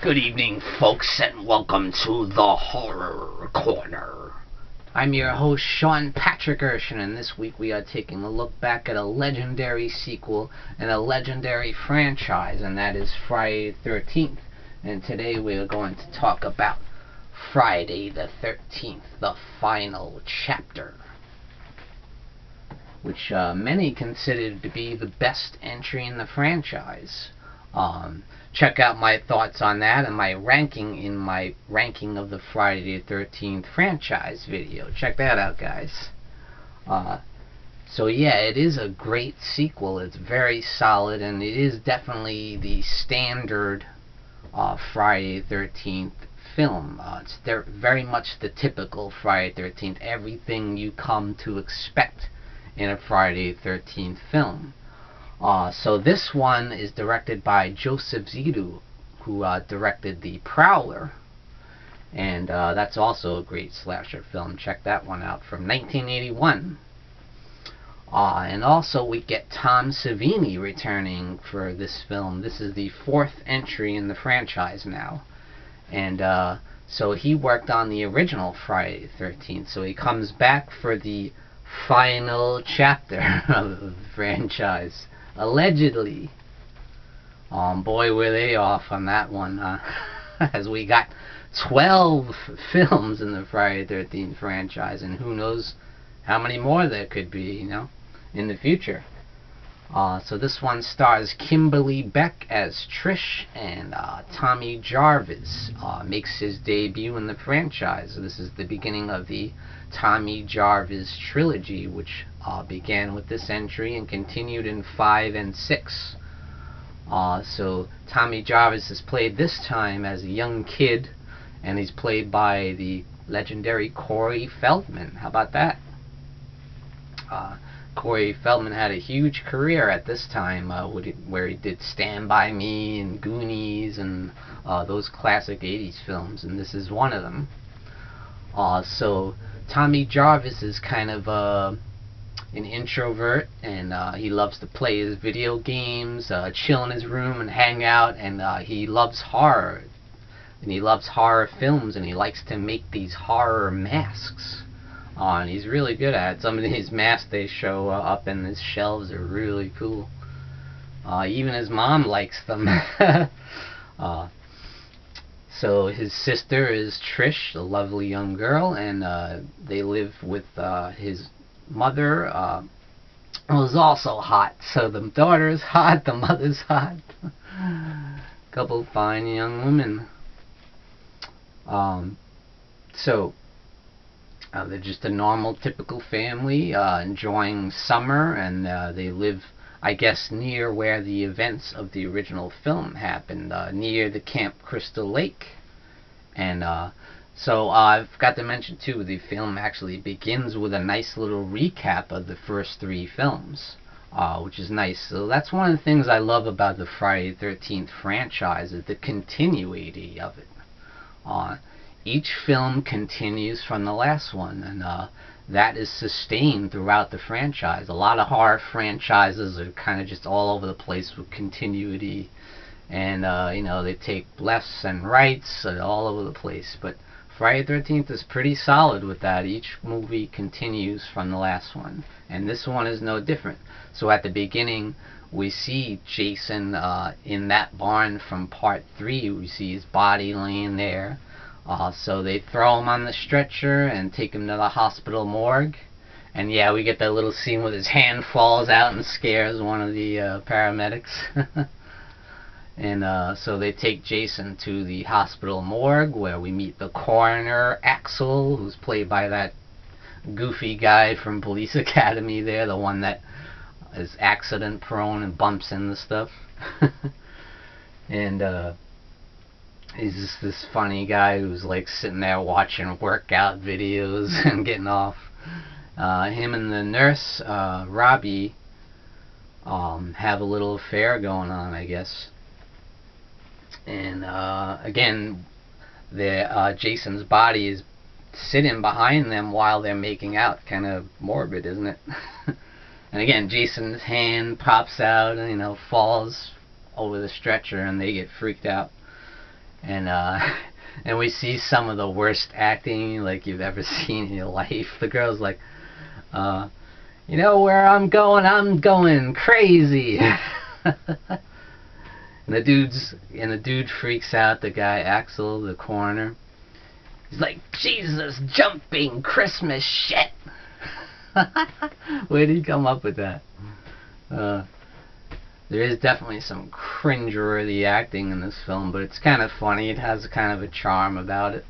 Good evening, folks, and welcome to the Horror Corner. I'm your host, Sean Patrick Erschen, and this week we are taking a look back at a legendary sequel and a legendary franchise, and that is Friday the 13th. And today we are going to talk about Friday the 13th, the final chapter, which many consider to be the best entry in the franchise. Check out my thoughts on that and my ranking of the Friday the 13th franchise video. Check that out, guys. So yeah, it is a great sequel. It's very solid, and it is definitely the standard Friday the 13th film. It's very much the typical Friday the 13th. Everything you come to expect in a Friday the 13th film. So this one is directed by Joseph Zito, who directed The Prowler, and that's also a great slasher film. Check that one out, from 1981. And also we get Tom Savini returning for this film. This is the fourth entry in the franchise now, and so he worked on the original Friday the 13th, so he comes back for the final chapter of the franchise. Allegedly. Boy, were they off on that one, as we got 12 films in the Friday the 13th franchise, and who knows how many more there could be, in the future. So this one stars Kimberly Beck as Trish, and Tommy Jarvis makes his debut in the franchise. This is the beginning of the Tommy Jarvis trilogy, which began with this entry and continued in 5 and 6. So Tommy Jarvis is played this time as a young kid, and he's played by the legendary Corey Feldman. How about that? Corey Feldman had a huge career at this time, where he did Stand By Me and Goonies and those classic 80s films, and this is one of them. So Tommy Jarvis is kind of an introvert, and he loves to play his video games, chill in his room and hang out, and he loves horror, and he loves horror films, and he likes to make these horror masks. And he's really good at it. Some of these masks they show up in his shelves are really cool. Even his mom likes them. So his sister is Trish, a lovely young girl, and they live with his mother, who's also hot. So the daughter's hot, the mother's hot. Couple fine young women. They're just a normal, typical family, enjoying summer, and they live, I guess, near where the events of the original film happened, near the Camp Crystal Lake. And so I forgot to mention, too, the film actually begins with a nice little recap of the first 3 films, which is nice. So that's one of the things I love about the Friday the 13th franchise, is the continuity of it. Each film continues from the last one, and that is sustained throughout the franchise. A lot of horror franchises are kind of just all over the place with continuity, and they take lefts and rights all over the place. But Friday the 13th is pretty solid with that. Each movie continues from the last one, and this one is no different. So at the beginning, we see Jason in that barn from part 3. We see his body laying there. So they throw him on the stretcher and take him to the hospital morgue. And yeah, we get that little scene where his hand falls out and scares one of the paramedics. And so they take Jason to the hospital morgue, where we meet the coroner, Axel, who's played by that goofy guy from Police Academy there, the one that is accident prone and bumps into stuff. And he's just this funny guy who's like sitting there watching workout videos and getting off. Him and the nurse, Robbie, have a little affair going on, I guess. And again, Jason's body is sitting behind them while they're making out. Kind of morbid, isn't it? And again, Jason's hand pops out and, falls over the stretcher, and they get freaked out. and and we see some of the worst acting like you've ever seen in your life. The girl's like, you know where I'm going crazy. And the dude freaks out, the guy Axel, the coroner. He's like, Jesus jumping Christmas shit. Where did he come up with that? There is definitely some cringe-worthy acting in this film, but it's kind of funny. It has kind of a charm about it.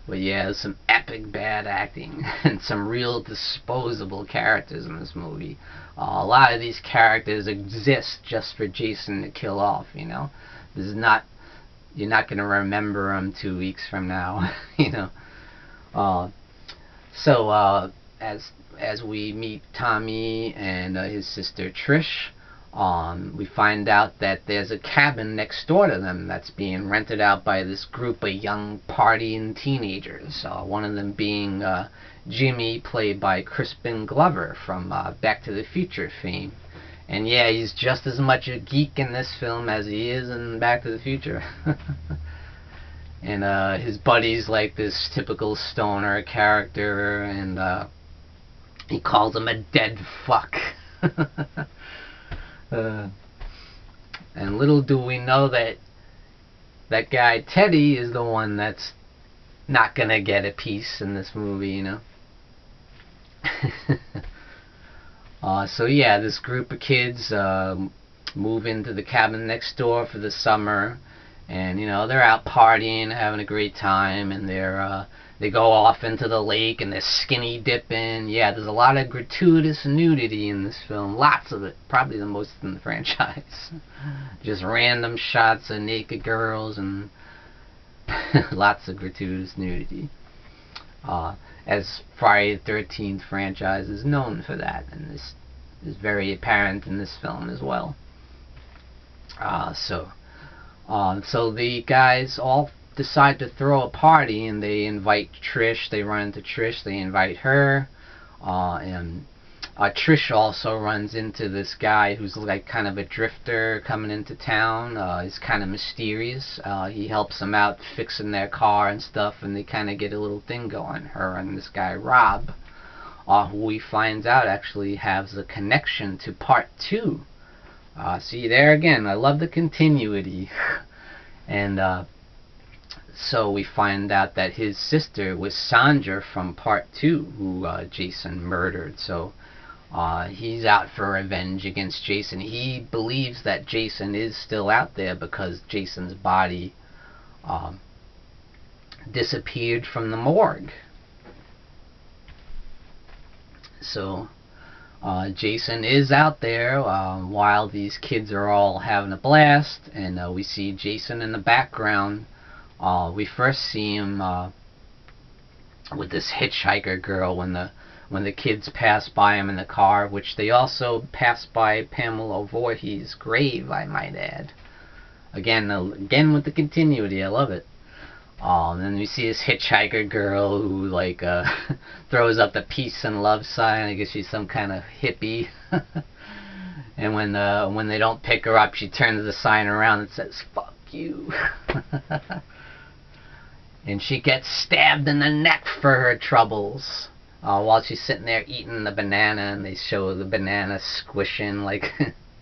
But yeah, there's some epic bad acting and some real disposable characters in this movie. A lot of these characters exist just for Jason to kill off, you know. This is not, you're not going to remember them 2 weeks from now, you know. So as we meet Tommy and his sister Trish, we find out that there's a cabin next door to them that's being rented out by this group of young partying teenagers. One of them being Jimmy, played by Crispin Glover from Back to the Future fame. And yeah, he's just as much a geek in this film as he is in Back to the Future. And his buddy's like this typical stoner character, and he calls him a dead fuck. And little do we know that that guy Teddy is the one that's not gonna get a piece in this movie, you know. So yeah, this group of kids move into the cabin next door for the summer, and you know, they're out partying, having a great time, and they go off into the lake and they're skinny dipping. Yeah, there's a lot of gratuitous nudity in this film. Lots of it. Probably the most in the franchise. Just random shots of naked girls and lots of gratuitous nudity. As Friday the 13th franchise is known for that, and this is very apparent in this film as well. So the guys all decide to throw a party, and they invite Trish. They run into Trish, they invite her, and Trish also runs into this guy who's like kind of a drifter coming into town. He's kind of mysterious. He helps them out fixing their car and stuff, and they kind of get a little thing going, her and this guy Rob, who we find out actually has a connection to part 2. See, there again, I love the continuity. And so we find out that his sister was Sandra from part 2, who Jason murdered. So he's out for revenge against Jason. He believes that Jason is still out there because Jason's body disappeared from the morgue. So Jason is out there while these kids are all having a blast, and we see Jason in the background. We first see him with this hitchhiker girl when the kids pass by him in the car, which they also pass by Pamela Voorhees' grave, I might add. Again with the continuity, I love it. And then we see this hitchhiker girl who like throws up the peace and love sign. I guess she's some kind of hippie. And when they don't pick her up, she turns the sign around and says, "Fuck you." And she gets stabbed in the neck for her troubles while she's sitting there eating the banana, and they show the banana squishing like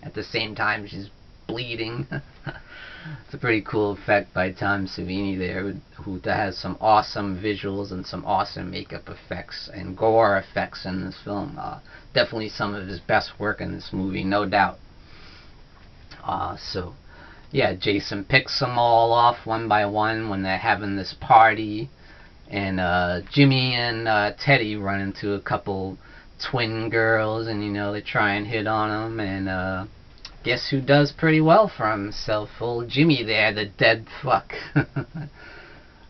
at the same time she's bleeding. It's a pretty cool effect by Tom Savini there, who has some awesome visuals and some awesome makeup effects and gore effects in this film. Definitely some of his best work in this movie, no doubt. So yeah, Jason picks them all off one by one when they're having this party, and Jimmy and Teddy run into a couple twin girls, and you know, they try and hit on them, and guess who does pretty well for himself? Old Jimmy there, the dead fuck.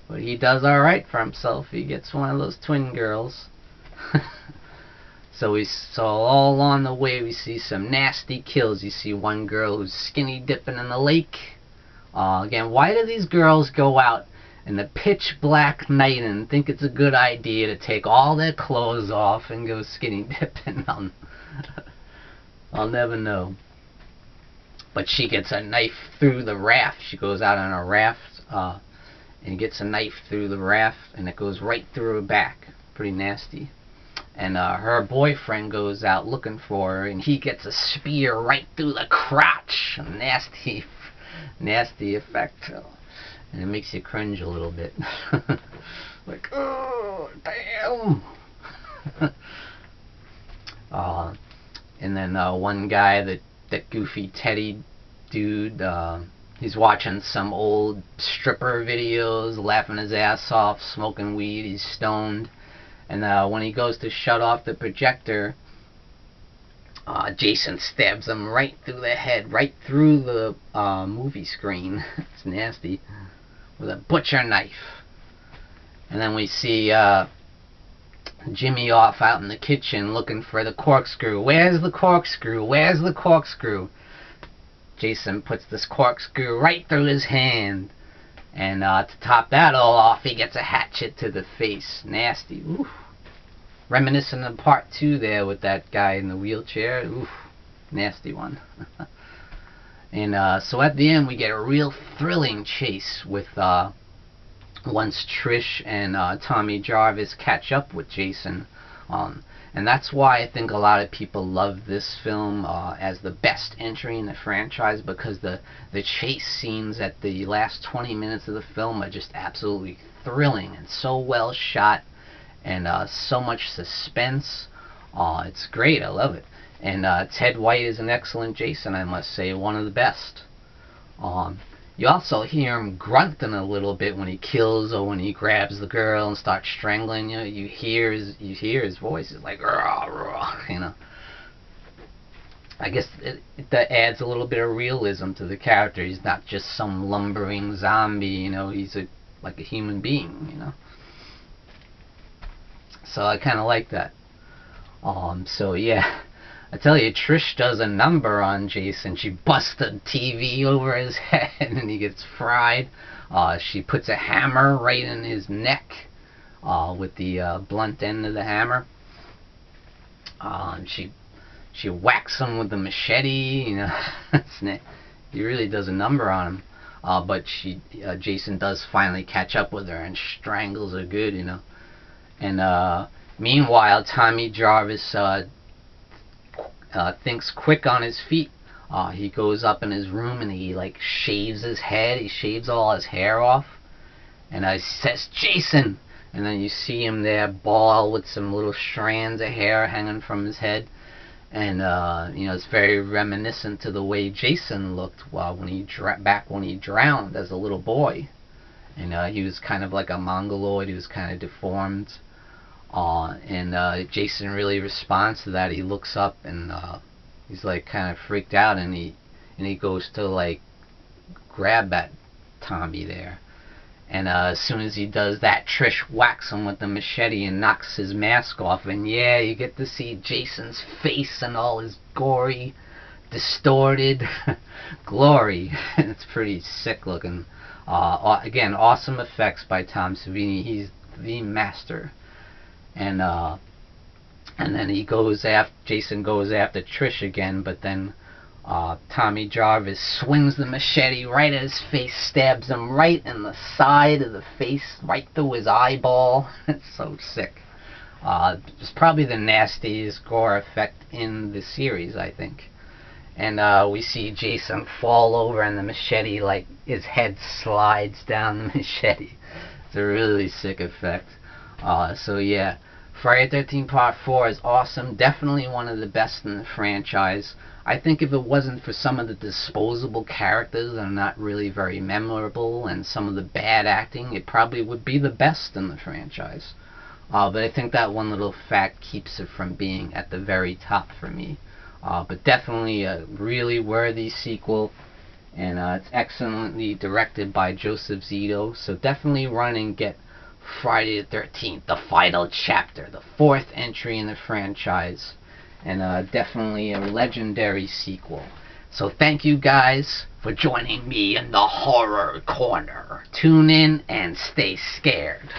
But he does alright for himself. He gets one of those twin girls. So all along the way we see some nasty kills. You see one girl who's skinny dipping in the lake. Again, why do these girls go out in the pitch black night and think it's a good idea to take all their clothes off and go skinny dipping? I'll never know. But she gets a knife through the raft. She goes out on a raft. and he gets a knife through the raft, and it goes right through her back. Pretty nasty. And her boyfriend goes out looking for her, and he gets a spear right through the crotch. Nasty, nasty effect. And it makes you cringe a little bit. Like, oh, damn. And then one guy, that goofy Teddy dude, he's watching some old stripper videos, laughing his ass off, smoking weed, he's stoned. And when he goes to shut off the projector, Jason stabs him right through the head, right through the movie screen. It's nasty. With a butcher knife. And then we see Jimmy off out in the kitchen looking for the corkscrew. Where's the corkscrew? Where's the corkscrew? Jason puts this corkscrew right through his hand. And to top that all off, he gets a hatchet to the face. Nasty. Oof. Reminiscent of part 2 there with that guy in the wheelchair. Oof. Nasty one. And so at the end, we get a real thrilling chase with once Trish and Tommy Jarvis catch up with Jason. And that's why I think a lot of people love this film as the best entry in the franchise, because the chase scenes at the last 20 minutes of the film are just absolutely thrilling and so well shot, and so much suspense. It's great. I love it. And Ted White is an excellent Jason, I must say, one of the best. You also hear him grunting a little bit when he kills or when he grabs the girl and starts strangling you. You hear his voice. It's like, rah, rah, you know. I guess that adds a little bit of realism to the character. He's not just some lumbering zombie, you know. He's like a human being, you know. So I kind of like that. So yeah. I tell you, Trish does a number on Jason. She busts the TV over his head and he gets fried. She puts a hammer right in his neck with the blunt end of the hammer. She whacks him with the machete. You know, he really does a number on him. But Jason does finally catch up with her and strangles her good, you know. And meanwhile, Tommy Jarvis thinks quick on his feet. He goes up in his room and he like shaves his head. He shaves all his hair off, and he says, "Jason!" And then you see him there, bald with some little strands of hair hanging from his head. And you know, it's very reminiscent to the way Jason looked when he drowned as a little boy. And he was kind of like a mongoloid. He was kind of deformed. And Jason really responds to that. He looks up and he's like kind of freaked out, and he goes to like grab that Tommy there. And as soon as he does that, Trish whacks him with the machete and knocks his mask off. And yeah, you get to see Jason's face and all his gory, distorted glory. It's pretty sick looking. Again, awesome effects by Tom Savini. He's the master. And then Jason goes after Trish again, but then Tommy Jarvis swings the machete right at his face, stabs him right in the side of the face, right through his eyeball. It's so sick. It's probably the nastiest gore effect in the series, I think. And we see Jason fall over and the machete, like, his head slides down the machete. It's a really sick effect. So yeah, Friday the 13th Part 4 is awesome. Definitely one of the best in the franchise. I think if it wasn't for some of the disposable characters that are not really very memorable and some of the bad acting, it probably would be the best in the franchise. But I think that one little fact keeps it from being at the very top for me. But definitely a really worthy sequel. And it's excellently directed by Joseph Zito. So definitely run and get Friday the 13th, the final chapter, the 4th entry in the franchise, and definitely a legendary sequel. So thank you guys for joining me in the horror corner. Tune in and stay scared.